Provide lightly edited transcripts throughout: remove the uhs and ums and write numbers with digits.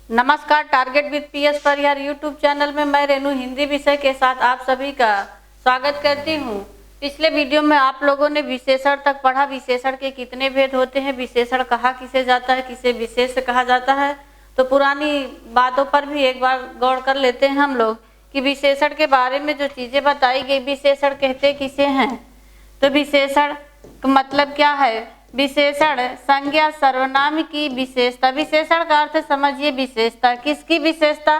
नमस्कार, target with PS Parihar YouTube channel में मैं रेनू हिंदी विषय के साथ आप सभी का स्वागत करती हूँ। पिछले वीडियो में आप लोगों ने विशेषण तक पढ़ा। विशेषण के कितने भेद होते हैं, विशेषण कहा किसे जाता है, किसे विशेष कहा जाता है। तो पुरानी बातों पर भी एक बार गौर कर लेते हैं हम लोग कि विशेषण के बारे में जो चीजें बताई गई, विशेषण कहते किसे हैं। तो विशेषण का मतलब क्या है? विशेषण संज्ञा सर्वनाम की विशेषता। विशेषण का अर्थ समझिए विशेषता। किसकी विशेषता?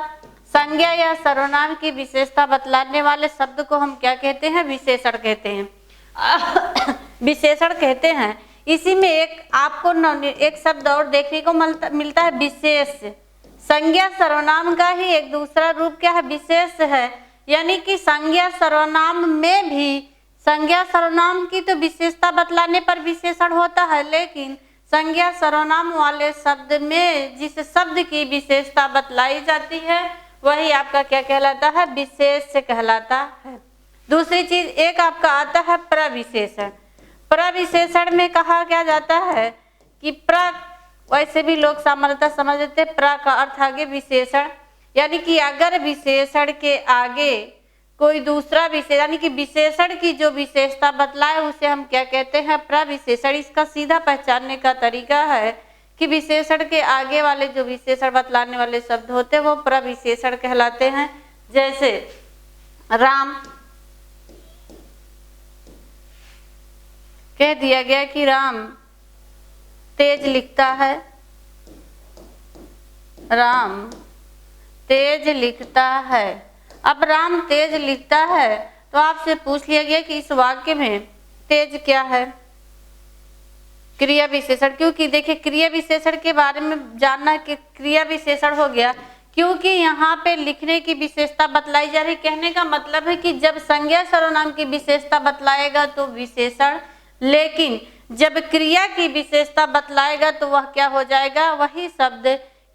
संज्ञा या सर्वनाम की विशेषता बतलाने वाले शब्द को हम क्या कहते हैं? विशेषण कहते हैं। विशेषण कहते हैं। इसी में एक आपको एक शब्द और देखने को मिलता है, विशेष। संज्ञा सर्वनाम का ही एक दूसरा रूप क्या है? विशेष है। यानी कि संज्ञा सर्वनाम में भी संज्ञा सर्वनाम की तो विशेषता बतलाने पर विशेषण होता है, लेकिन संज्ञा सर्वनाम वाले शब्द में जिस शब्द की विशेषता बतलाई जाती है वही आपका क्या कहलाता है? विशेष कहलाता है। दूसरी चीज एक आपका आता है प्रविशेषण। प्रविशेषण में कहा क्या जाता है कि वैसे भी लोग सामान्यतः समझ लेते हैं प्र का अर्थ आगे विशेषण, यानी कि अगर विशेषण के आगे कोई दूसरा विशेषण यानी कि विशेषण की जो विशेषता बतलाए उसे हम क्या कहते हैं? प्रविशेषण। इसका सीधा पहचानने का तरीका है कि विशेषण के आगे वाले जो विशेषण बतलाने वाले शब्द होते हैं वो प्रविशेषण कहलाते हैं। जैसे राम, कह दिया गया कि राम तेज लिखता है, राम तेज लिखता है। अब राम तेज लिखता है तो आपसे पूछ लिया गया कि इस वाक्य में तेज क्या है? क्रिया विशेषण। क्योंकि देखिए क्रिया विशेषण के बारे में जानना कि क्रिया विशेषण हो गया क्योंकि यहाँ पे लिखने की विशेषता बतलाई जा रही। कहने का मतलब है कि जब संज्ञा सर्वनाम की विशेषता बतलाएगा तो विशेषण, लेकिन जब क्रिया की विशेषता बतलाएगा तो वह क्या हो जाएगा? वही शब्द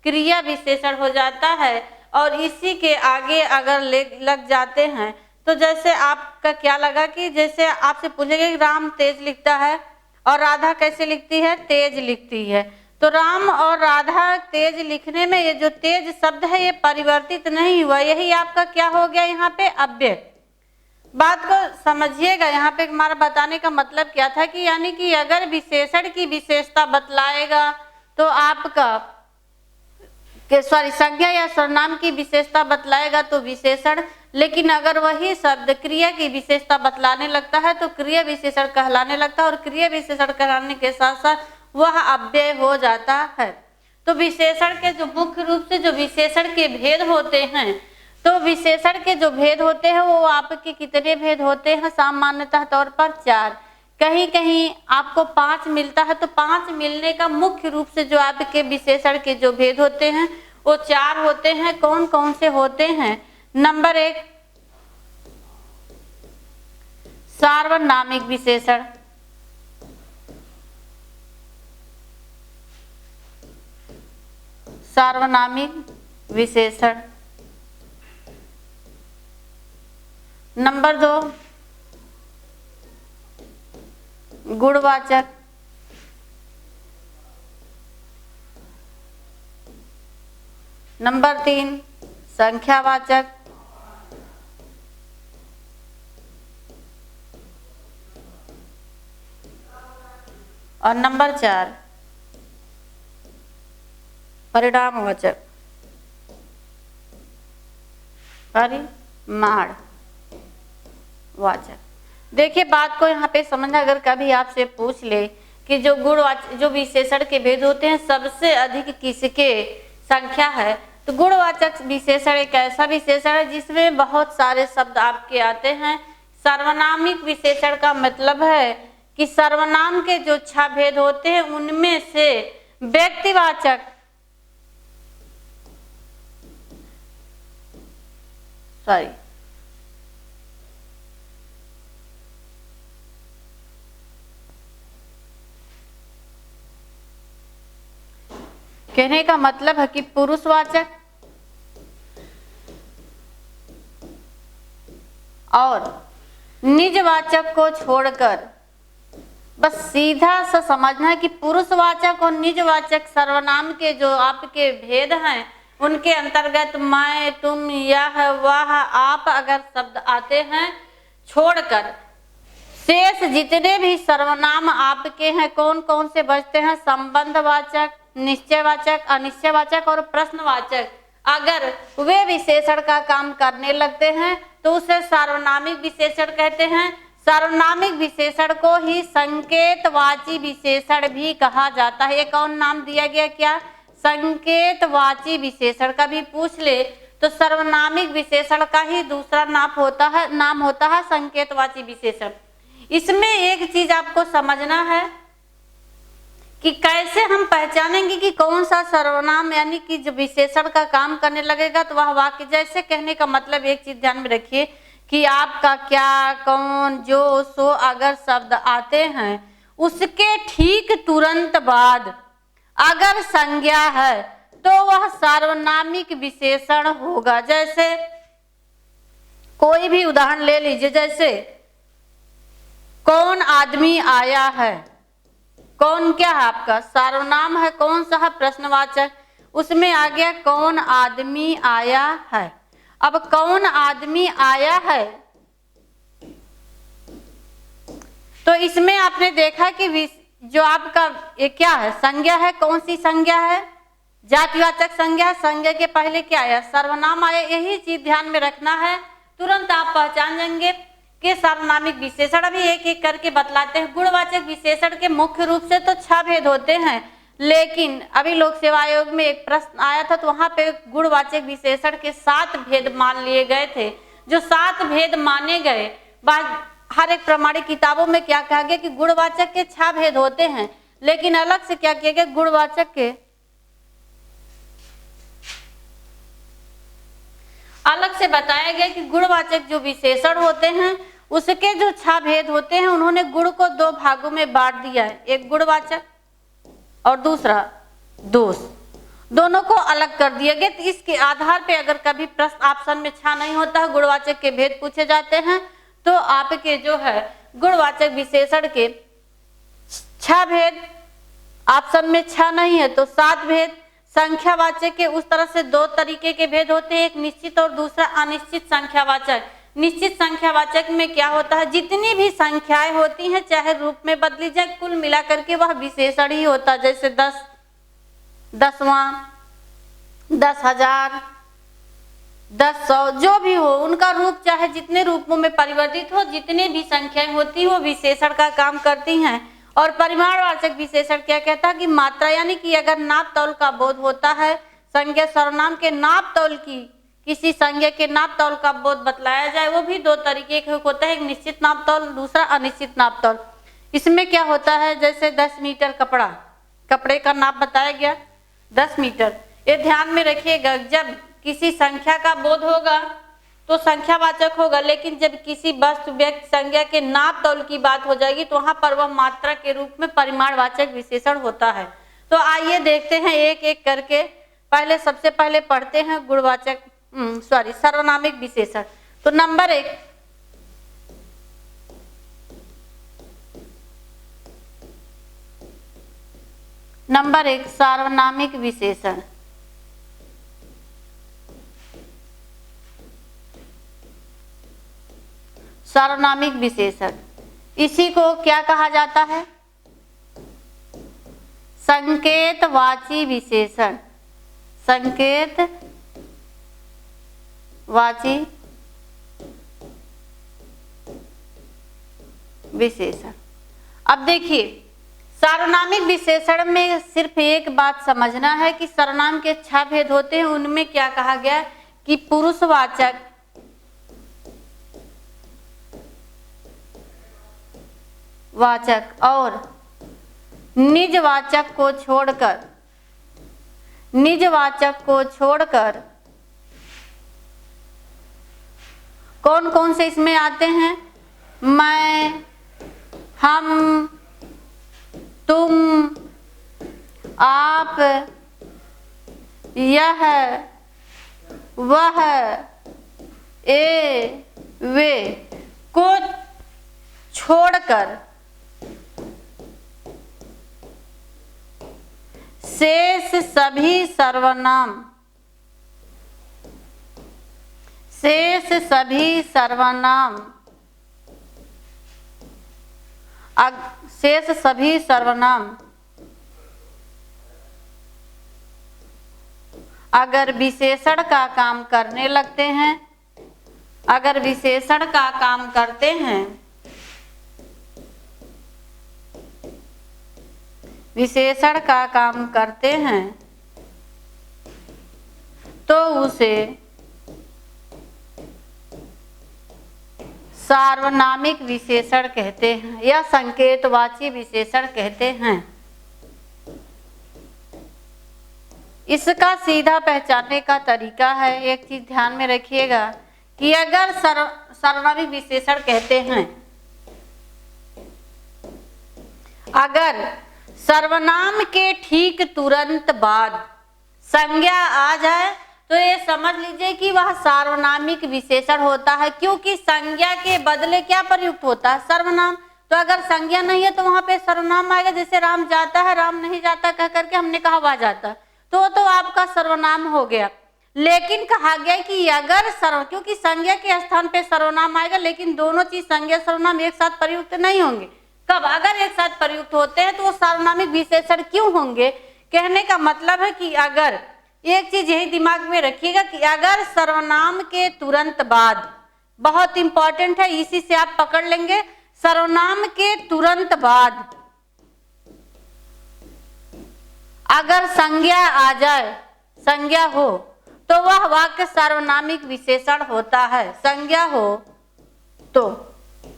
क्रिया विशेषण हो जाता है। और इसी के आगे अगर लग जाते हैं तो जैसे आपका क्या लगा कि जैसे आपसे पूछेंगे राम तेज लिखता है और राधा कैसे लिखती है? तेज लिखती है। तो राम और राधा तेज लिखने में ये जो तेज शब्द है ये परिवर्तित नहीं हुआ, यही आपका क्या हो गया यहाँ पे? अव्यय। बात को समझिएगा। यहाँ पे हमारा बताने का मतलब क्या था कि यानी कि अगर विशेषण की विशेषता बतलाएगा तो आपका संज्ञा या सर्वनाम की विशेषता बतलाएगा तो विशेषण, लेकिन अगर वही शब्द क्रिया की विशेषता बतलाने लगता है तो क्रिया विशेषण कहलाने लगता है और क्रिया विशेषण कहलाने के साथ साथ वह अव्यय हो जाता है। तो विशेषण के जो मुख्य रूप से जो विशेषण के भेद होते हैं, तो विशेषण के जो भेद होते हैं वो आपके कितने भेद होते हैं? सामान्यतः तौर पर 4, कहीं कहीं आपको 5 मिलता है। तो 5 मिलने का मुख्य रूप से जो आपके विशेषण के जो भेद होते हैं वो 4 होते हैं। कौन कौन से होते हैं? नंबर 1 सार्वनामिक विशेषण। सार्वनामिक विशेषण। नंबर 2 गुणवाचक। नंबर 3 संख्यावाचक। और नंबर 4 परिणामवाचक, परिमाण वाचक। देखिए बात को यहाँ पे समझना। अगर कभी आपसे पूछ ले कि जो जो विशेषण के भेद होते हैं सबसे अधिक किसके संख्या है, तो गुणवाचक विशेषण एक ऐसा विशेषण है जिसमें बहुत सारे शब्द आपके आते हैं। सर्वनामिक विशेषण का मतलब है कि सर्वनाम के जो 6 भेद होते हैं उनमें से व्यक्तिवाचक कहने का मतलब है कि पुरुषवाचक और निजवाचक को छोड़कर बस सीधा सा समझना है कि पुरुषवाचक और निजवाचक सर्वनाम के जो आपके भेद हैं उनके अंतर्गत मैं, तुम, यह, वह, आप अगर शब्द आते हैं छोड़कर शेष जितने भी सर्वनाम आपके हैं कौन कौन से बचते हैं? संबंधवाचक, निश्चयवाचक, अनिश्चयवाचक और प्रश्नवाचक। अगर वे विशेषण का काम करने लगते हैं तो उसे सार्वनामिक विशेषण कहते हैं। सार्वनामिक विशेषण को ही संकेतवाची विशेषण भी कहा जाता है। एक और नाम दिया गया क्या? संकेतवाची विशेषण। कभी पूछ ले तो सर्वनामिक विशेषण का ही दूसरा नाम होता है संकेतवाची विशेषण। इसमें एक चीज आपको समझना है कि कैसे हम पहचानेंगे कि कौन सा सर्वनाम यानी कि जो विशेषण का काम करने लगेगा तो वह वाक्य। जैसे कहने का मतलब एक चीज ध्यान में रखिए कि आपका, क्या, कौन, जो, सो अगर शब्द आते हैं उसके ठीक तुरंत बाद अगर संज्ञा है तो वह सार्वनामिक विशेषण होगा। जैसे कोई भी उदाहरण ले लीजिए, जैसे कौन आदमी आया है। कौन क्या है आपका? सर्वनाम है। कौन सा है? प्रश्नवाचक। उसमें आ गया कौन आदमी आया है। अब कौन आदमी आया है तो इसमें आपने देखा कि जो आपका ये क्या है? संज्ञा है। कौन सी संज्ञा है? जातिवाचक संज्ञा। संज्ञा के पहले क्या आया? सर्वनाम आया। यही चीज ध्यान में रखना है, तुरंत आप पहचान जाएंगे कि सार्वनामिक विशेषण। अभी एक एक करके बतलाते हैं। गुणवाचक विशेषण के मुख्य रूप से तो 6 भेद होते हैं, लेकिन अभी लोक सेवा आयोग में एक प्रश्न आया था तो वहां पे गुणवाचक विशेषण के 7 भेद मान लिए गए थे। जो 7 भेद माने गए, हर एक प्रमाणिक किताबों में क्या कहा गया कि गुणवाचक के 6 भेद होते हैं, लेकिन अलग से क्या किया गया? गुणवाचक के अलग से बताया गया कि गुणवाचक जो विशेषण होते हैं उसके जो 6 भेद होते हैं उन्होंने गुण को 2 भागों में बांट दिया है। एक गुणवाचक और दूसरा दोष। दोनों को अलग कर दिया गया। तो इसके आधार पे अगर कभी प्रश्न ऑप्शन में 6 नहीं होता है, गुणवाचक के भेद पूछे जाते हैं तो आपके जो है गुणवाचक विशेषण के 6 भेद, ऑप्शन में 6 नहीं है तो 7 भेद। संख्यावाचक के उस तरह से 2 तरीके के भेद होते हैं, एक निश्चित और दूसरा अनिश्चित संख्यावाचक। निश्चित संख्यावाचक में क्या होता है? जितनी भी संख्याएं होती हैं चाहे रूप में बदली जाए, कुल मिलाकर के वह विशेषण ही होता है। जैसे 10, 10वां, 10,000, 10,100 जो भी हो, उनका रूप चाहे जितने रूपों में परिवर्तित हो, जितनी भी संख्याएं होती वो विशेषण का काम करती हैं। और परिमाणवाचक विशेषण क्या कहता है कि मात्रा, यानी कि अगर नाप तौल का बोध होता है, संज्ञा सर्वनाम के नाप तौल की, किसी संज्ञा के नाप तौल का बोध बतलाया जाए, वो भी 2 तरीके का होता है, एक निश्चित नाप तौल, दूसरा अनिश्चित नाप तौल। इसमें क्या होता है? जैसे 10 मीटर कपड़ा, कपड़े का नाप बताया गया 10 मीटर। ये ध्यान में रखिएगा, जब किसी संख्या का बोध होगा तो संख्यावाचक होगा, लेकिन जब किसी वस्तु, व्यक्ति, संज्ञा के नाप तौल की बात हो जाएगी तो वहां पर वह मात्रा के रूप में परिमाणवाचक विशेषण होता है। तो आइए देखते हैं एक एक करके। सबसे पहले पढ़ते हैं गुणवाचक सर्वनामिक विशेषण। तो नंबर 1, सार्वनामिक विशेषण। सार्वनामिक विशेषण, इसी को क्या कहा जाता है? संकेतवाची विशेषण। संकेतवाची विशेषण। अब देखिए, सार्वनामिक विशेषण में सिर्फ एक बात समझना है कि सर्वनाम के 6 भेद होते हैं। उनमें क्या कहा गया कि पुरुषवाचक, वाचक और निजवाचक को छोड़कर कौन कौन से इसमें आते हैं? मैं, हम, तुम, आप, यह, वह, ए, वे को छोड़कर शेष सभी सर्वनाम शेष सभी सर्वनाम शेष सभी सर्वनाम अगर विशेषण का काम करने लगते हैं, अगर विशेषण का काम करते हैं, विशेषण का काम करते हैं तो उसे सार्वनामिक विशेषण कहते हैं या संकेतवाची विशेषण कहते हैं। इसका सीधा पहचानने का तरीका है, एक चीज ध्यान में रखिएगा कि अगर सार्वनामिक विशेषण कहते हैं, अगर सर्वनाम के ठीक तुरंत बाद संज्ञा आ जाए तो ये समझ लीजिए कि वह सार्वनामिक विशेषण होता है, क्योंकि संज्ञा के बदले क्या प्रयुक्त होता है? सर्वनाम। तो अगर संज्ञा नहीं है तो वहां पे सर्वनाम आएगा, जैसे राम जाता है, राम नहीं जाता कह करके हमने कहा वह जाता, तो आपका सर्वनाम हो गया। लेकिन कहा गया कि अगर क्योंकि संज्ञा के स्थान पे सर्वनाम आएगा, लेकिन दोनों चीज संज्ञा सर्वनाम एक साथ प्रयुक्त नहीं होंगे। कब? अगर एक साथ प्रयुक्त होते हैं तो वो सार्वनामिक विशेषण क्यों होंगे? कहने का मतलब है कि अगर एक चीज यही दिमाग में रखिएगा कि अगर सर्वनाम के तुरंत बाद, बहुत इंपॉर्टेंट है, इसी से आप पकड़ लेंगे, सर्वनाम के तुरंत बाद अगर संज्ञा आ जाए, संज्ञा हो, तो वह वाक्य सार्वनामिक विशेषण होता है। संज्ञा हो तो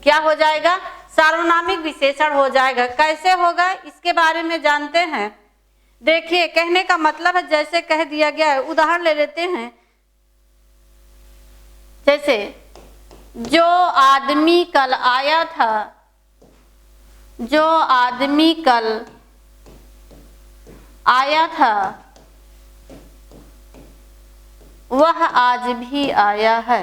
क्या हो जाएगा? सार्वनामिक विशेषण हो जाएगा। कैसे होगा इसके बारे में जानते हैं। देखिए, कहने का मतलब है जैसे कह दिया गया है, उदाहरण ले लेते हैं। जैसे जो आदमी कल आया था, जो आदमी कल आया था वह आज भी आया है,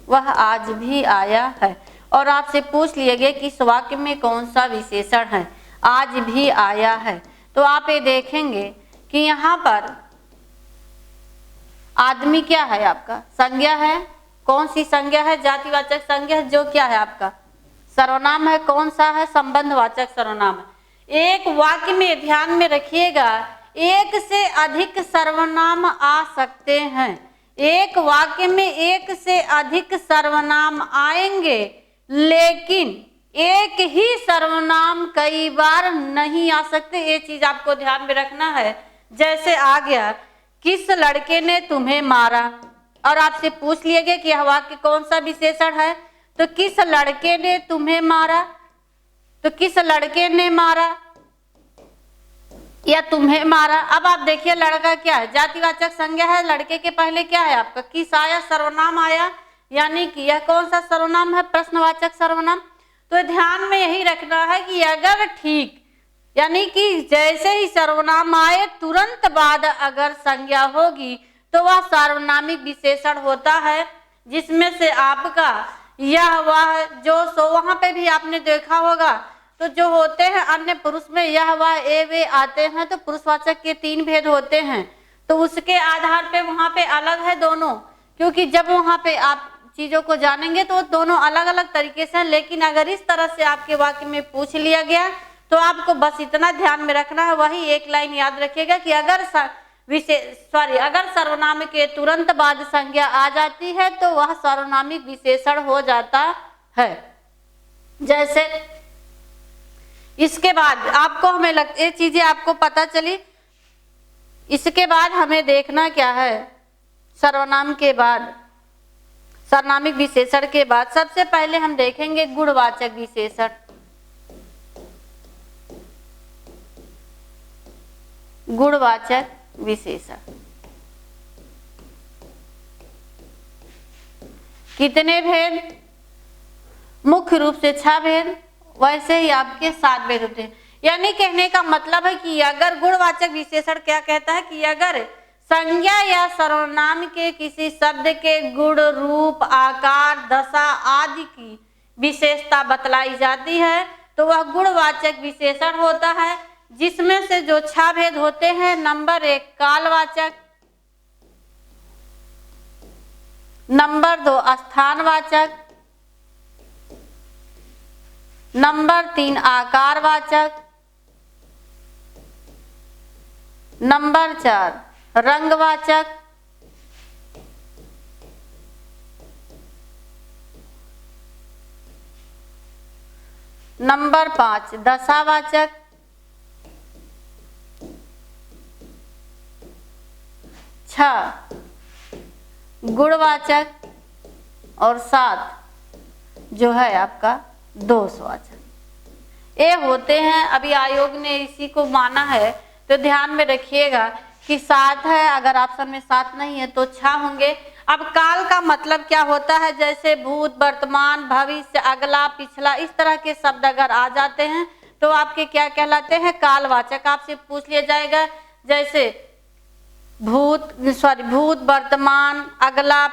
वह आज भी आया है। और आपसे पूछ लिया गया कि इस वाक्य में कौन सा विशेषण है? आज भी आया है। तो आप ये देखेंगे कि यहाँ पर आदमी क्या है? आपका संज्ञा है। कौन सी संज्ञा है? जातिवाचक संज्ञा है, जो क्या है आपका सर्वनाम है। कौन सा है? संबंधवाचक सर्वनाम है। एक वाक्य में ध्यान में रखिएगा, एक से अधिक सर्वनाम आ सकते हैं। एक वाक्य में एक से अधिक सर्वनाम आएंगे, लेकिन एक ही सर्वनाम कई बार नहीं आ सकते। ये चीज आपको ध्यान में रखना है। जैसे आ गया, किस लड़के ने तुम्हें मारा, और आपसे पूछ लिया गया कि यह वाक्य कौन सा विशेषण है? तो किस लड़के ने तुम्हें मारा, तो किस लड़के ने मारा या तुम्हें मारा। अब आप देखिए, लड़का क्या है? जातिवाचक संज्ञा है। लड़के के पहले क्या है आपका? किस आया? सर्वनाम आया, यानी कि यह कौन सा सर्वनाम है? प्रश्नवाचक सर्वनाम। तो ध्यान में यही रखना है कि अगर ठीक, यानी कि जैसे ही सर्वनाम आए तुरंत बाद अगर संज्ञा होगी तो वह सार्वनामिक विशेषण होता है, जिसमें से आपका यह वह जो सो, वहां पे भी आपने देखा होगा तो जो होते हैं अन्य पुरुष में यह वह ए वे आते हैं, तो पुरुषवाचक के 3 भेद होते हैं। तो उसके आधार पे वहां पे अलग है दोनों, क्योंकि जब वहां पे आप चीजों को जानेंगे तो दोनों अलग अलग तरीके से हैं। लेकिन अगर इस तरह से आपके वाक्य में पूछ लिया गया तो आपको बस इतना ध्यान में रखना है, वही एक लाइन याद रखिएगा कि अगर अगर सर्वनाम के तुरंत बाद संज्ञा आ जाती है तो वह सार्वनामिक विशेषण हो जाता है। जैसे इसके बाद आपको हमें ये चीजें आपको पता चली। इसके बाद हमें देखना क्या है? सर्वनाम के बाद, सार्वनामिक विशेषण के बाद सबसे पहले हम देखेंगे गुणवाचक विशेषण। गुणवाचक विशेषण कितने भेद? मुख्य रूप से 6 भेद, वैसे ही आपके 7 भेद होते हैं। यानी कहने का मतलब है कि अगर गुणवाचक विशेषण क्या कहता है कि अगर संज्ञा या सर्वनाम के किसी शब्द के गुण, रूप, आकार, दशा आदि की विशेषता बतलाई जाती है तो वह गुणवाचक विशेषण होता है, जिसमें से जो 6 भेद होते हैं। नंबर 1 कालवाचक, नंबर 2 स्थानवाचक, नंबर 3 आकारवाचक, नंबर 4 रंगवाचक, नंबर 5 दशावाचक, 6 गुणवाचक और 7 जो है आपका दोषवाचक। ये होते हैं। अभी आयोग ने इसी को माना है, तो ध्यान में रखिएगा कि 7 है, अगर ऑप्शन में 7 नहीं है तो 6 होंगे। अब काल का मतलब क्या होता है, जैसे भूत, वर्तमान, भविष्य, अगला, पिछला, इस तरह के शब्द अगर आ जाते हैं तो आपके क्या कहलाते हैं, कालवाचक। आपसे पूछ लिया जाएगा जैसे भूत, वर्तमान, अगला,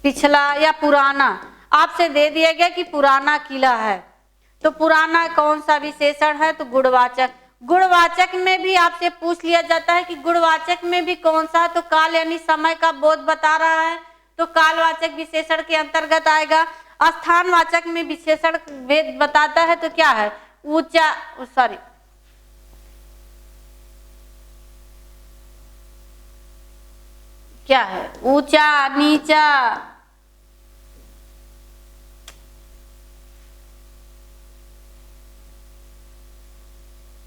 पिछला या पुराना। आपसे दे दिया गया कि पुराना किला है, तो पुराना कौन सा विशेषण है, तो गुणवाचक। गुणवाचक में भी आपसे पूछ लिया जाता है कि गुणवाचक में भी कौन सा है, तो काल यानी समय का बोध बता रहा है, तो कालवाचक विशेषण के अंतर्गत आएगा। स्थानवाचक में विशेषण भेद बताता है, तो क्या है, ऊंचा, क्या है, ऊंचा, नीचा,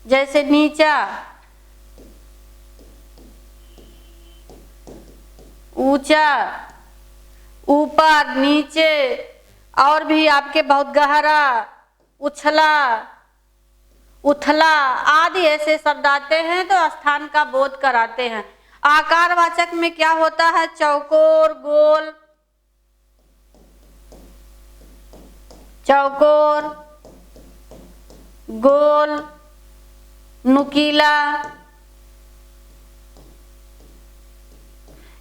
जैसे नीचा, ऊंचा, ऊपर, नीचे, और भी आपके बहुत गहरा, उछला, उथला आदि ऐसे शब्द आते हैं, तो स्थान का बोध कराते हैं। आकारवाचक में क्या होता है, चौकोर, गोल, चौकोर, गोल, नुकीला,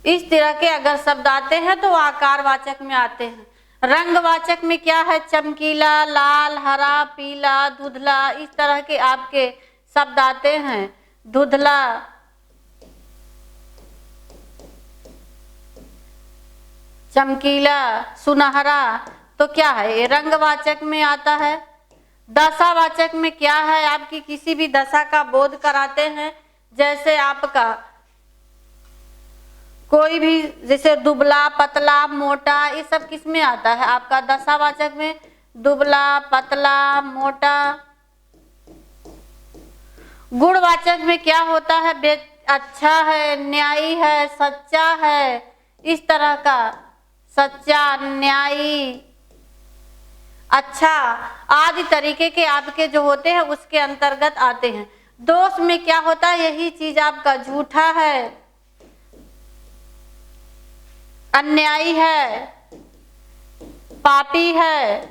इस तरह के अगर शब्द आते हैं तो आकारवाचक में आते हैं। रंगवाचक में क्या है, चमकीला, लाल, हरा, पीला, धुंधला, इस तरह के आपके शब्द आते हैं। धुंधला, चमकीला, सुनहरा, तो क्या है, ये रंगवाचक में आता है। दशावाचक में क्या है, आपकी किसी भी दशा का बोध कराते हैं, जैसे आपका कोई भी, जैसे दुबला, पतला, मोटा, ये सब किस में आता है, आपका दशावाचक में। दुबला, पतला, मोटा। गुणवाचक में क्या होता है, अच्छा है, न्यायी है, सच्चा है, इस तरह का, सच्चा, न्यायी, अच्छा आदि तरीके के आपके जो होते हैं उसके अंतर्गत आते हैं। दोष में क्या होता है, यही चीज आपका झूठा है, अन्यायी है, पापी है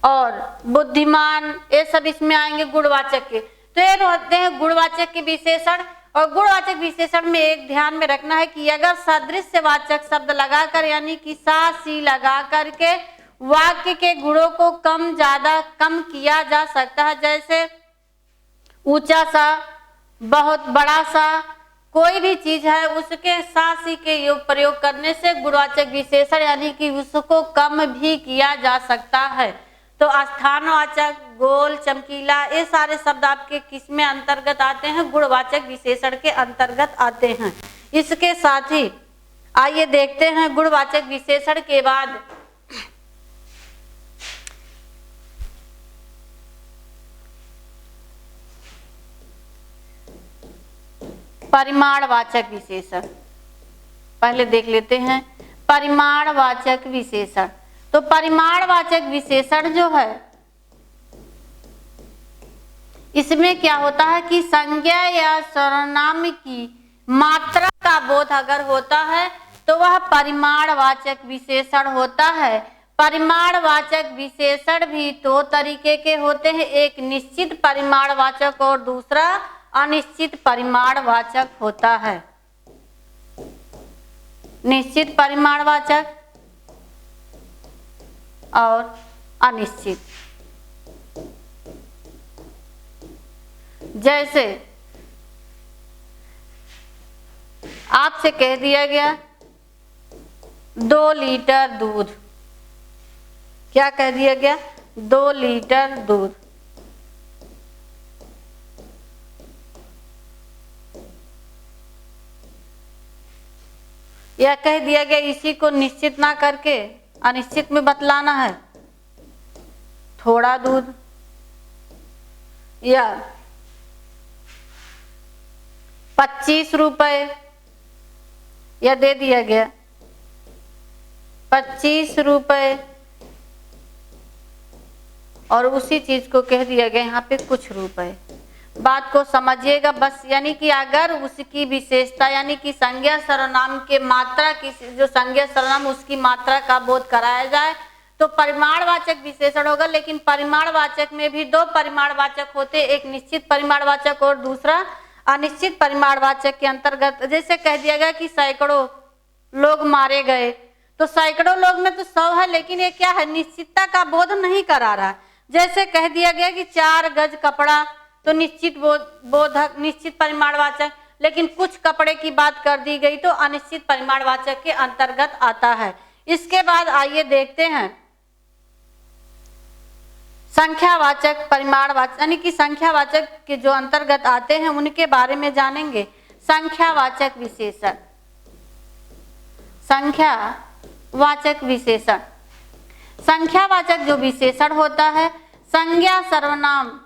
और बुद्धिमान, ये सब इसमें आएंगे गुणवाचक के। तो ये होते हैं गुणवाचक के विशेषण। और गुणवाचक विशेषण में एक ध्यान में रखना है कि अगर सदृशवाचक शब्द लगाकर यानी कि सा सी लगा करके वाक्य के गुणों को कम ज्यादा कम किया जा सकता है, जैसे ऊंचा सा, बहुत बड़ा सा, कोई भी चीज है उसके सा सी के प्रयोग करने से गुणवाचक विशेषण यानी कि उसको कम भी किया जा सकता है। तो स्थानवाचक, गोल, चमकीला, ये सारे शब्द आपके किस में अंतर्गत आते हैं, गुणवाचक विशेषण के अंतर्गत आते हैं। इसके साथ ही आइए देखते हैं गुणवाचक विशेषण के बाद परिमाणवाचक विशेषण। पहले देख लेते हैं परिमाणवाचक विशेषण। तो परिमाणवाचक विशेषण जो है इसमें क्या होता है कि संज्ञा या सर्वनाम की मात्रा का बोध अगर होता है तो वह परिमाणवाचक विशेषण होता है। परिमाणवाचक विशेषण भी दो तरीके के होते हैं, एक निश्चित परिमाणवाचक और दूसरा अनिश्चित परिमाणवाचक होता है। निश्चित परिमाणवाचक और अनिश्चित। जैसे आपसे कह दिया गया 2 लीटर दूध, क्या कह दिया गया 2 लीटर दूध। यह कह दिया गया इसी को निश्चित ना करके अनिश्चित में बतलाना है, थोड़ा दूध, या 25 रुपए, या दे दिया गया 25 रुपए, और उसी चीज को कह दिया गया यहाँ पे कुछ रुपए। बात को समझिएगा बस, यानी कि अगर उसकी विशेषता यानी कि संज्ञा सर्वनाम के मात्रा की, जो संज्ञा सर्वनाम उसकी मात्रा का बोध कराया जाए तो परिमाणवाचक विशेषण होगा। लेकिन परिमाणवाचक में भी 2 परिमाणवाचक होते, एक निश्चित परिमाणवाचक और दूसरा अनिश्चित परिमाणवाचक के अंतर्गत। जैसे कह दिया गया कि सैकड़ों लोग मारे गए, तो सैकड़ों लोग में तो 100 है, लेकिन ये क्या है, निश्चितता का बोध नहीं करा रहा। जैसे कह दिया गया कि 4 गज कपड़ा, तो निश्चित बोधक निश्चित परिमाणवाचक, लेकिन कुछ कपड़े की बात कर दी गई तो अनिश्चित परिमाणवाचक के अंतर्गत आता है। इसके बाद आइए देखते हैं संख्यावाचक परिमाणवाचक, यानी कि संख्यावाचक के जो अंतर्गत आते हैं उनके बारे में जानेंगे। संख्यावाचक विशेषण, संख्यावाचक विशेषण, संख्यावाचक जो विशेषण होता है, संज्ञा सर्वनाम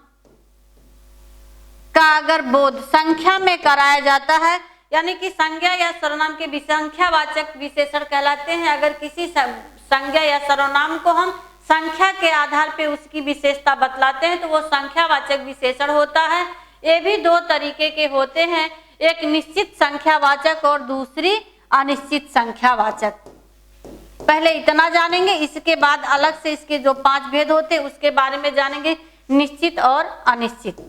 का अगर बोध संख्या में कराया जाता है, यानी कि संज्ञा या सर्वनाम के संख्यावाचक विशेषण कहलाते हैं। अगर किसी संज्ञा या सर्वनाम को हम संख्या के आधार पे उसकी विशेषता बतलाते हैं तो वो संख्यावाचक विशेषण होता है। ये भी 2 तरीके के होते हैं, एक निश्चित संख्यावाचक और दूसरी अनिश्चित संख्यावाचक। पहले इतना जानेंगे, इसके बाद अलग से इसके जो 5 भेद होते हैं उसके बारे में जानेंगे, निश्चित और अनिश्चित।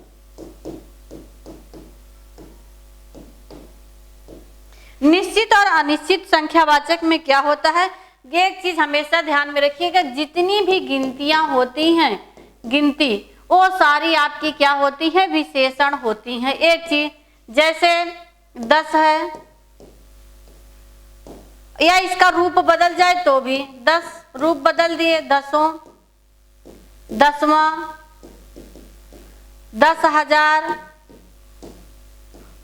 निश्चित और अनिश्चित संख्यावाचक में क्या होता है, ये एक चीज हमेशा ध्यान में रखिएगा, जितनी भी गिनतियां होती हैं, गिनती वो सारी आपकी क्या होती है, विशेषण होती हैं। एक चीज जैसे 10 है, या इसका रूप बदल जाए तो भी 10 रूप बदल दिए, 10, 10वां, 10,000,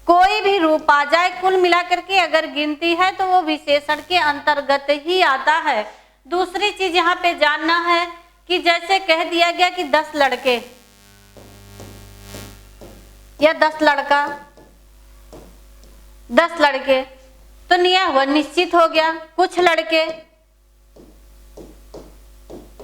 कोई भी रूप आ जाए, कुल मिलाकर के अगर गिनती है तो वो विशेषण के अंतर्गत ही आता है। दूसरी चीज यहाँ पे जानना है कि जैसे कह दिया गया कि 10 लड़के या 10 लड़का, 10 लड़के, तो निया हुआ निश्चित हो गया। कुछ लड़के,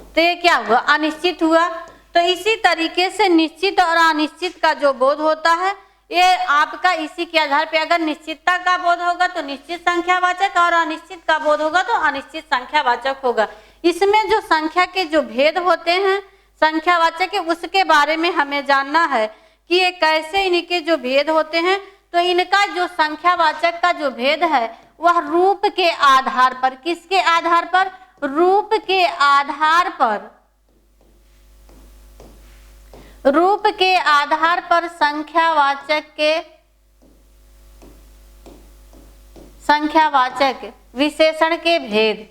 तो ये क्या हुआ, अनिश्चित हुआ। तो इसी तरीके से निश्चित और अनिश्चित का जो बोध होता है ये आपका इसी के आधार पे, अगर निश्चितता का बोध होगा तो निश्चित संख्यावाचक और अनिश्चित का बोध होगा तो अनिश्चित संख्यावाचक होगा। इसमें जो संख्या के जो भेद होते हैं संख्यावाचक के, उसके बारे में हमें जानना है कि ये कैसे इनके जो भेद होते हैं। तो इनका जो संख्यावाचक का जो भेद है वह रूप के आधार पर, किसके आधार पर, रूप के आधार पर, रूप के आधार पर संख्यावाचक विशेषण के भेद,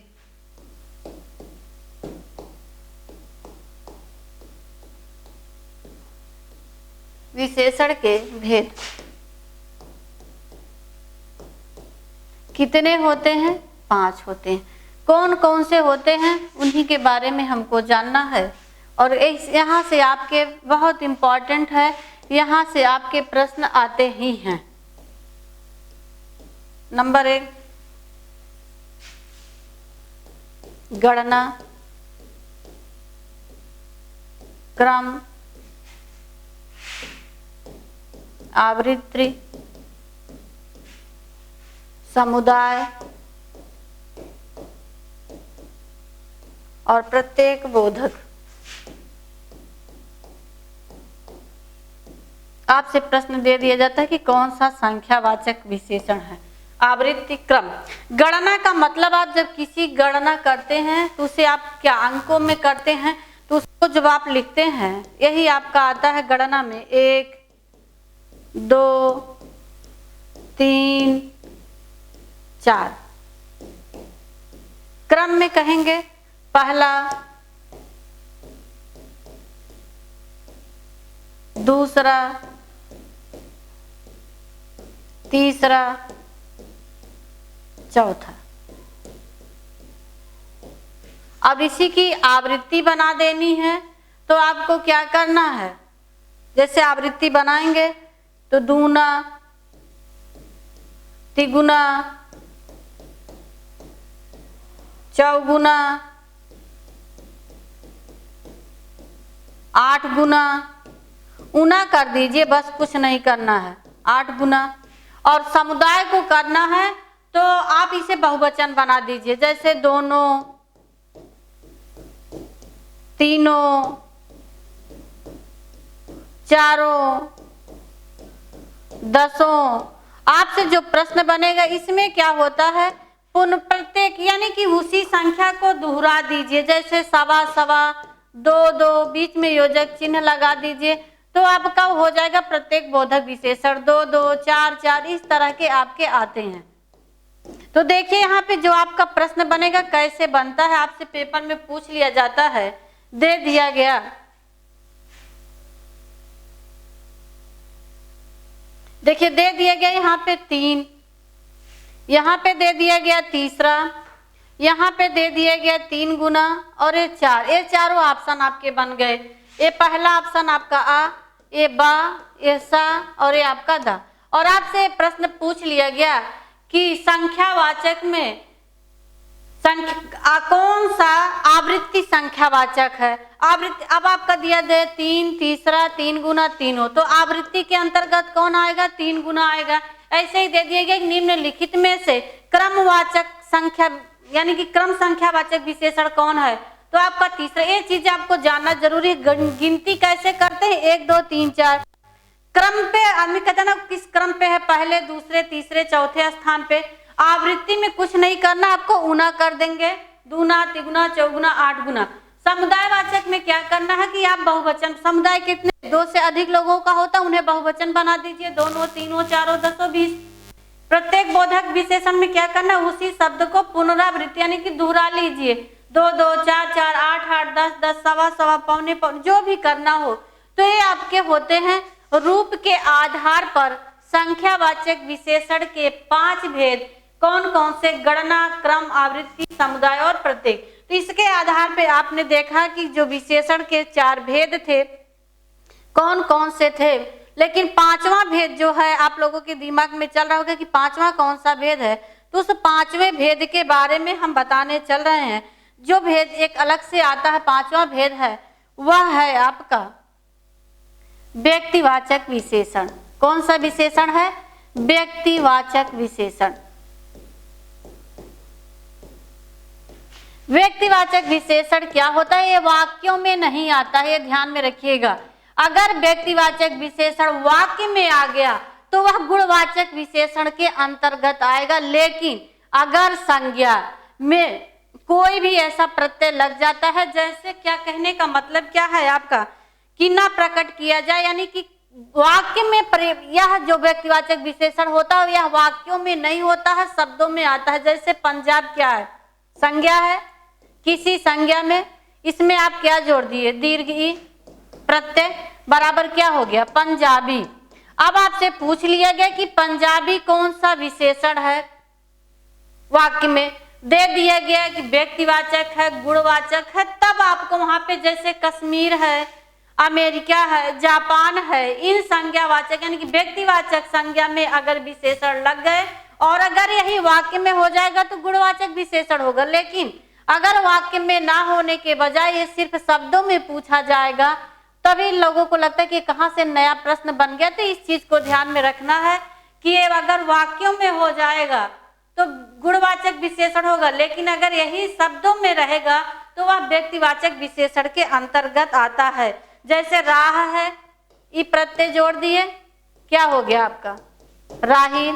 विशेषण के भेद कितने होते हैं, 5 होते हैं। कौन कौन से होते हैं उन्हीं के बारे में हमको जानना है। और यहाँ से आपके बहुत इम्पोर्टेंट है, यहाँ से आपके प्रश्न आते ही हैं। नंबर 1, गणना, क्रम, आवृत्ति, समुदाय और प्रत्येक बोधक। आपसे प्रश्न दे दिया जाता है कि कौन सा संख्यावाचक विशेषण है। आवृत्ति, क्रम, गणना का मतलब आप जब किसी गणना करते हैं तो उसे आप क्या अंकों में करते हैं, तो उसको जब आप लिखते हैं यही आपका आता है गणना में 1, 2, 3, 4। क्रम में कहेंगे पहला, दूसरा, तीसरा, चौथा। अब इसी की आवृत्ति बना देनी है तो आपको क्या करना है, जैसे आवृत्ति बनाएंगे तो दूना, तिगुना, चौगुना, 8 गुना, उना कर दीजिए, बस कुछ नहीं करना है, 8 गुना। और समुदाय को करना है तो आप इसे बहुवचन बना दीजिए, जैसे दोनों, तीनों, चारों, दसों। आपसे जो प्रश्न बनेगा इसमें क्या होता है, पुनः प्रत्येक यानी कि उसी संख्या को दोहरा दीजिए, जैसे सवा सवा, दो दो, बीच में योजक चिन्ह लगा दीजिए, तो आपका हो जाएगा प्रत्येक बोधक विशेषण। दो दो, चार चार, इस तरह के आपके आते हैं। तो देखिए यहाँ पे जो आपका प्रश्न बनेगा कैसे बनता है, आपसे पेपर में पूछ लिया जाता है, दे दिया गया देखिए दे दिया गया यहाँ पे 3, यहाँ पे दे दिया गया तीसरा, यहाँ पे दे दिया गया 3 गुना और ये 4। ये चारों ऑप्शन आपके बन गए। ये पहला ऑप्शन आपका आ, ये बा, ये सा और ये आपका दा। और आपसे प्रश्न पूछ लिया गया कि संख्यावाचक में कौन सा आवृत्ति संख्यावाचक है। आवृत्ति अब आपका दिया दे 3, तीसरा, 3 गुना, तीनों, तो आवृत्ति के अंतर्गत कौन आएगा, 3 गुना आएगा। ऐसे ही दे दिया गया निम्नलिखित में से क्रमवाचक संख्या यानी कि क्रम संख्यावाचक विशेषण कौन है, तो आपका तीसरा। ये चीज आपको जानना जरूरी है। गिनती कैसे करते हैं, 1 2 3 4 क्रम पे आदमी कहता है ना, किस क्रम पे है, पहले, दूसरे, तीसरे, चौथे स्थान पे। आवृत्ति में कुछ नहीं करना, आपको ऊना कर देंगे, दूना, तिगुना, चौगुना, 8 गुना। समुदायवाचक में क्या करना है कि आप बहुवचन, समुदाय कितने 2 से अधिक लोगों का होता है उन्हें बहुवचन बना दीजिए, दोनों, तीनों, चारों, दसों, 20। प्रत्येक बोधक विशेषण में क्या करना है, उसी शब्द को पुनरावृत्ति यानी कि दोहरा लीजिए, 2 2, 4 4, 8 8, 10 10, सवा सवा, पौने पौने, जो भी करना हो। तो ये आपके होते हैं रूप के आधार पर संख्यावाचक विशेषण के 5 भेद। कौन कौन से, गणना, क्रम, आवृत्ति, समुदाय और प्रत्येक। तो इसके आधार पे आपने देखा कि जो विशेषण के 4 भेद थे कौन कौन से थे, लेकिन 5वां भेद जो है आप लोगों के दिमाग में चल रहा होगा कि 5वां कौन सा भेद है। तो उस 5वें भेद के बारे में हम बताने चल रहे हैं। जो भेद एक अलग से आता है, 5वां भेद है, वह है आपका व्यक्तिवाचक विशेषण। कौन सा विशेषण है, व्यक्तिवाचक विशेषण। व्यक्तिवाचक विशेषण क्या होता है, ये वाक्यों में नहीं आता है, ये ध्यान में रखिएगा। अगर व्यक्तिवाचक विशेषण वाक्य में आ गया तो वह गुणवाचक विशेषण के अंतर्गत आएगा। लेकिन अगर संज्ञा में कोई भी ऐसा प्रत्यय लग जाता है, जैसे क्या कहने का मतलब क्या है आपका, कि ना प्रकट किया जाए, यानी कि वाक्य में यह जो व्यक्तिवाचक विशेषण होता है यह वाक्यों में नहीं होता है, शब्दों में आता है। जैसे पंजाब क्या है, संज्ञा है, किसी संज्ञा में इसमें आप क्या जोड़ दिए, दीर्घ ई प्रत्यय, बराबर क्या हो गया, पंजाबी। अब आपसे पूछ लिया गया कि पंजाबी कौन सा विशेषण है, वाक्य में दे दिया गया कि व्यक्तिवाचक है, गुणवाचक है, तब आपको वहां पे जैसे कश्मीर है, अमेरिका है, जापान है, इन संज्ञावाचक यानी कि व्यक्तिवाचक संज्ञा में अगर विशेषण लग गए और अगर यही वाक्य में हो जाएगा तो गुणवाचक विशेषण होगा। लेकिन अगर वाक्य में ना होने के बजाय ये सिर्फ शब्दों में पूछा जाएगा, तभी लोगों को लगता है कि कहाँ से नया प्रश्न बन गया। तो इस चीज को ध्यान में रखना है कि ये अगर वाक्यों में हो जाएगा तो गुणवाचक विशेषण होगा, लेकिन अगर यही शब्दों में रहेगा तो वह व्यक्तिवाचक विशेषण के अंतर्गत आता है। जैसे राह है, ई प्रत्यय जोड़ दिए, क्या हो गया आपका राही।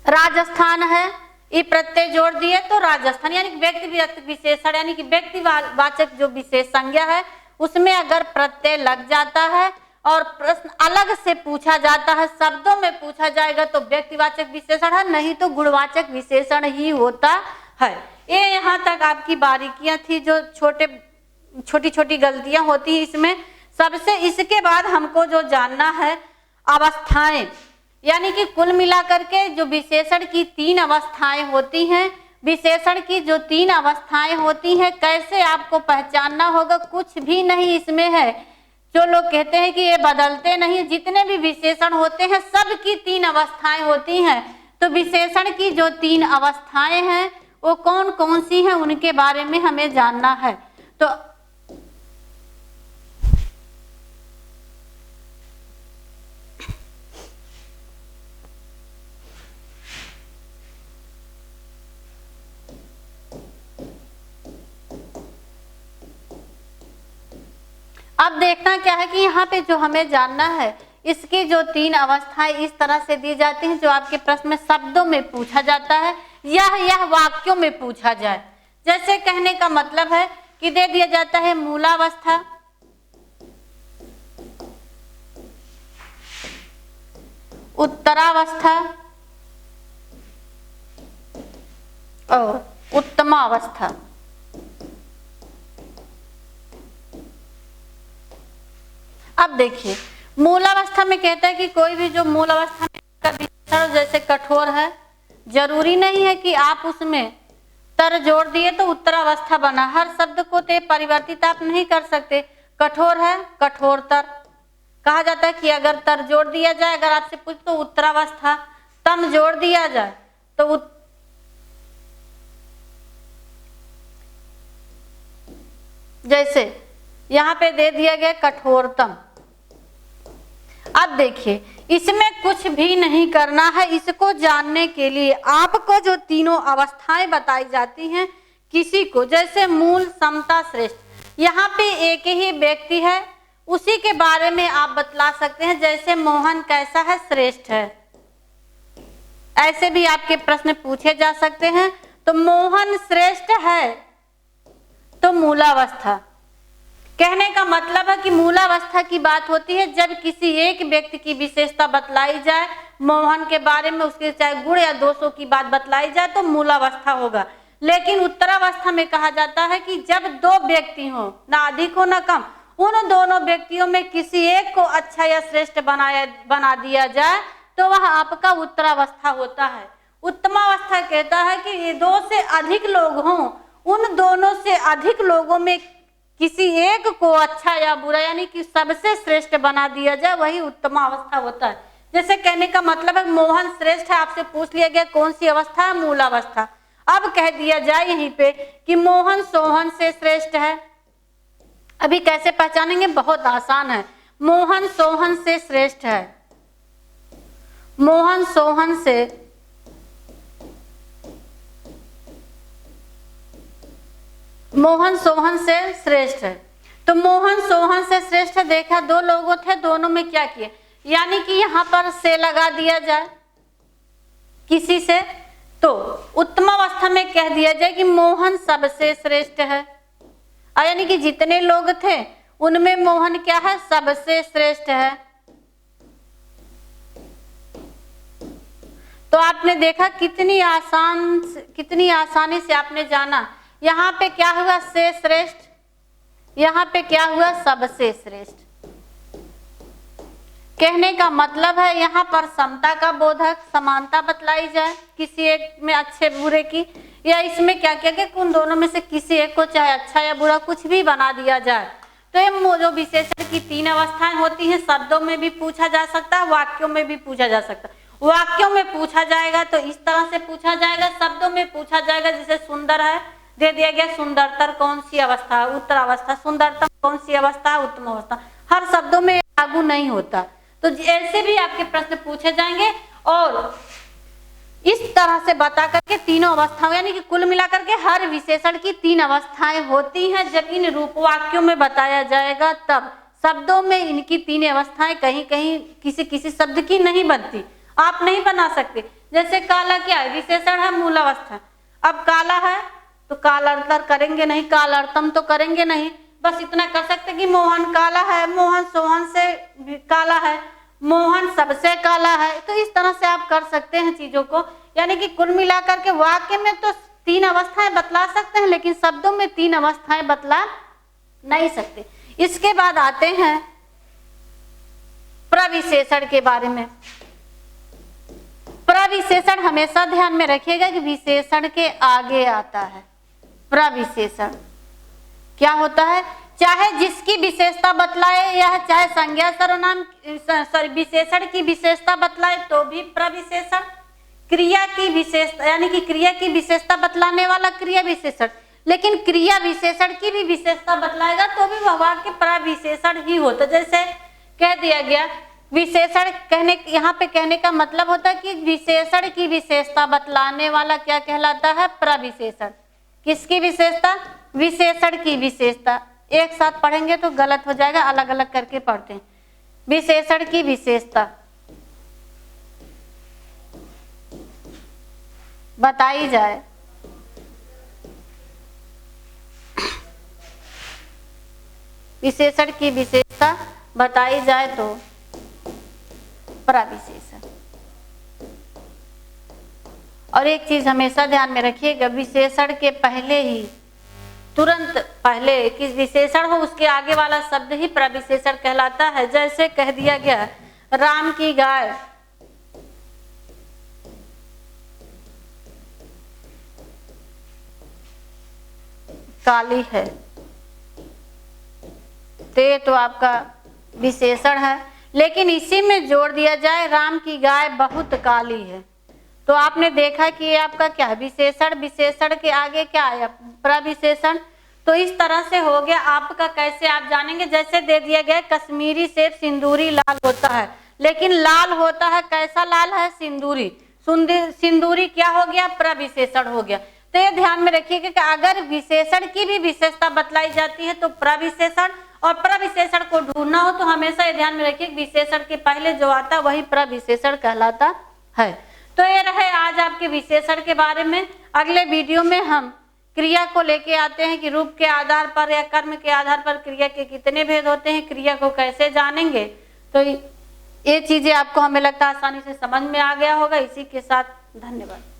राजस्थान है, ई प्रत्यय जोड़ दिए तो राजस्थान, यानी व्यक्तिवाचक विशेषण यानी कि व्यक्तिवाचक जो विशेष संज्ञा है उसमें अगर प्रत्यय लग जाता है और प्रश्न अलग से पूछा जाता है, शब्दों में पूछा जाएगा तो व्यक्तिवाचक विशेषण है, नहीं तो गुणवाचक विशेषण ही होता है। ये यहाँ तक आपकी बारीकियां थी, जो छोटी छोटी गलतियां होती हैं इसमें। सबसे इसके बाद हमको जो जानना है अवस्थाएं, यानी कि कुल मिलाकर के जो विशेषण की 3 अवस्थाएं होती हैं, विशेषण की जो 3 अवस्थाएं होती हैं कैसे आपको पहचानना होगा। कुछ भी नहीं इसमें है, जो लोग कहते हैं कि ये बदलते नहीं, जितने भी विशेषण होते हैं सब की 3 अवस्थाएं होती हैं। तो विशेषण की जो 3 अवस्थाएं हैं वो कौन कौन सी हैं उनके बारे में हमें जानना है। तो अब देखना क्या है कि यहाँ पे जो हमें जानना है, इसकी जो 3 अवस्थाएं इस तरह से दी जाती हैं जो आपके प्रश्न में शब्दों में पूछा जाता है यह वाक्यों में पूछा जाए। जैसे कहने का मतलब है कि दे दिया जाता है मूलावस्था, उत्तरावस्था और उत्तमावस्था। अब देखिए मूलावस्था में कहता है कि कोई भी जो मूलावस्था में का विशेषण जैसे कठोर है, जरूरी नहीं है कि आप उसमें तर जोड़ दिए तो उत्तरावस्था बना। हर शब्द को तो परिवर्तित आप नहीं कर सकते। कठोर है कठोरतर कहा जाता है कि अगर तर जोड़ दिया जाए, अगर आपसे पूछ तो उत्तरावस्था, तम जोड़ दिया जाए तो जैसे यहाँ पे दे दिया गया कठोरतम। अब देखिए इसमें कुछ भी नहीं करना है। इसको जानने के लिए आपको जो 3 अवस्थाएं बताई जाती हैं किसी को, जैसे मूल, समता, श्रेष्ठ, यहाँ पे एक ही व्यक्ति है उसी के बारे में आप बतला सकते हैं। जैसे मोहन कैसा है, श्रेष्ठ है, ऐसे भी आपके प्रश्न पूछे जा सकते हैं। तो मोहन श्रेष्ठ है तो मूलावस्था। कहने का मतलब है कि मूलावस्था की बात होती है जब किसी एक व्यक्ति की विशेषता बतलाई जाए, मोहन के बारे में उसके चाहे गुण या दोषों की बात बतलाई जाए तो मूलावस्था होगा। लेकिन उत्तरावस्था में कहा जाता है कि जब 2 व्यक्ति हो, ना अधिक हो ना कम, उन दोनों व्यक्तियों में किसी एक को अच्छा या श्रेष्ठ बना दिया जाए तो वह आपका उत्तरावस्था होता है। उत्तमावस्था कहता है कि ये 2 से अधिक लोग हों, उन दोनों से अधिक लोगों में किसी एक को अच्छा या बुरा यानी कि सबसे श्रेष्ठ बना दिया जाए, वही उत्तमावस्था होता है। जैसे कहने का मतलब है मोहन श्रेष्ठ है, आपसे पूछ लिया गया कौन सी अवस्था है, मूलावस्था। अब कह दिया जाए यहीं पे कि मोहन सोहन से श्रेष्ठ है। अभी कैसे पहचानेंगे, बहुत आसान है। मोहन सोहन से श्रेष्ठ है, मोहन सोहन से श्रेष्ठ है। तो मोहन सोहन से श्रेष्ठ है। देखा 2 लोग थे, दोनों में क्या किए, यानी कि यहाँ पर से लगा दिया जाए किसी से, तो उत्तमावस्था में कह दिया जाए कि मोहन सबसे श्रेष्ठ है। यानी कि जितने लोग थे उनमें मोहन क्या है, सबसे श्रेष्ठ है। तो आपने देखा कितनी आसानी से आपने जाना। यहाँ पे क्या हुआ, से श्रेष्ठ, यहाँ पे क्या हुआ, सबसे श्रेष्ठ। कहने का मतलब है यहाँ पर समता का बोधक, समानता बतलाई जाए किसी एक में अच्छे बुरे की, या इसमें क्या किया कि उन दोनों में से किसी एक को चाहे अच्छा या बुरा कुछ भी बना दिया जाए। तो ये जो विशेषण की 3 अवस्थाएं होती हैं, शब्दों में भी पूछा जा सकता है, वाक्यों में भी पूछा जा सकता है। वाक्यों में पूछा जाएगा तो इस तरह से पूछा जाएगा, शब्दों में पूछा जाएगा जैसे सुंदर है, दे दिया गया सुंदरतर कौन सी अवस्था है, उत्तरावस्था। सुंदरतम कौन सी अवस्था है, उत्तम अवस्था। हर शब्दों में लागू नहीं होता। तो ऐसे भी आपके प्रश्न पूछे जाएंगे और इस तरह से बता करके 3 अवस्थाओं, यानी कि कुल मिलाकर के हर विशेषण की 3 अवस्थाएं होती हैं। जब इन रूपवाक्यों में बताया जाएगा तब शब्दों में इनकी 3 अवस्थाएं कहीं कहीं किसी शब्द की नहीं बनती, आप नहीं बना सकते। जैसे काला क्या है, विशेषण है, मूलावस्था। अब काला है तो कालांतर करेंगे नहीं, कालार्थम तो करेंगे नहीं, बस इतना कर सकते कि मोहन काला है, मोहन सोहन से भी काला है, मोहन सबसे काला है। तो इस तरह से आप कर सकते हैं चीजों को। यानी कि कुल मिलाकर के वाक्य में तो 3 अवस्थाएं बतला सकते हैं, लेकिन शब्दों में 3 अवस्थाएं बतला नहीं सकते। इसके बाद आते हैं प्रविशेषण के बारे में। प्रविशेषण हमेशा ध्यान में रखिएगा कि विशेषण के आगे आता है। प्रविशेषण क्या होता है? चाहे जिसकी विशेषता बतलाए या चाहे संज्ञा सर्वनाम विशेषण की विशेषता बतलाए तो भी प्रविशेषण। क्रिया की विशेषता यानी कि क्रिया की विशेषता बतलाने वाला क्रिया विशेषण, लेकिन क्रिया विशेषण की भी विशेषता बतलाएगा तो भी वह वाक्य प्रविशेषण ही होता। जैसे कह दिया गया विशेषण कहने, यहाँ पे कहने का मतलब होता है कि विशेषण की विशेषता बतलाने वाला क्या कहलाता है? प्रविशेषण। किसकी विशेषता? विशेषण की विशेषता। एक साथ पढ़ेंगे तो गलत हो जाएगा, अलग अलग करके पढ़ते हैं। विशेषण की विशेषता बताई जाए विशेषण की विशेषता बताई जाए तो प्रविशेषण। और एक चीज हमेशा ध्यान में रखिएगा, विशेषण के पहले ही तुरंत पहले कि विशेषण हो उसके आगे वाला शब्द ही प्रविशेषण कहलाता है। जैसे कह दिया गया राम की गाय काली है, तो आपका विशेषण है। लेकिन इसी में जोड़ दिया जाए राम की गाय बहुत काली है, तो आपने देखा कि ये आपका क्या है? विशेषण। विशेषण के आगे क्या आया? प्रविशेषण। तो इस तरह से हो गया आपका। कैसे आप जानेंगे? जैसे दे दिया गया कश्मीरी सेब सिंदूरी लाल होता है, लेकिन लाल होता है कैसा लाल है? सिंदूरी। सिंदूरी क्या हो गया? प्रविशेषण हो गया। तो ये ध्यान में रखिएगा कि अगर विशेषण की भी विशेषता बतलाई जाती है तो प्रविशेषण, और प्रविशेषण को ढूंढना हो तो हमेशा ये ध्यान में रखिए विशेषण के पहले जो आता है वही प्रविशेषण कहलाता है। तो ये रहे आज आपके विशेषण के बारे में। अगले वीडियो में हम क्रिया को लेके आते हैं कि रूप के आधार पर या कर्म के आधार पर क्रिया के कितने भेद होते हैं, क्रिया को कैसे जानेंगे। तो ये चीजें आपको हमें लगता है आसानी से समझ में आ गया होगा। इसी के साथ धन्यवाद।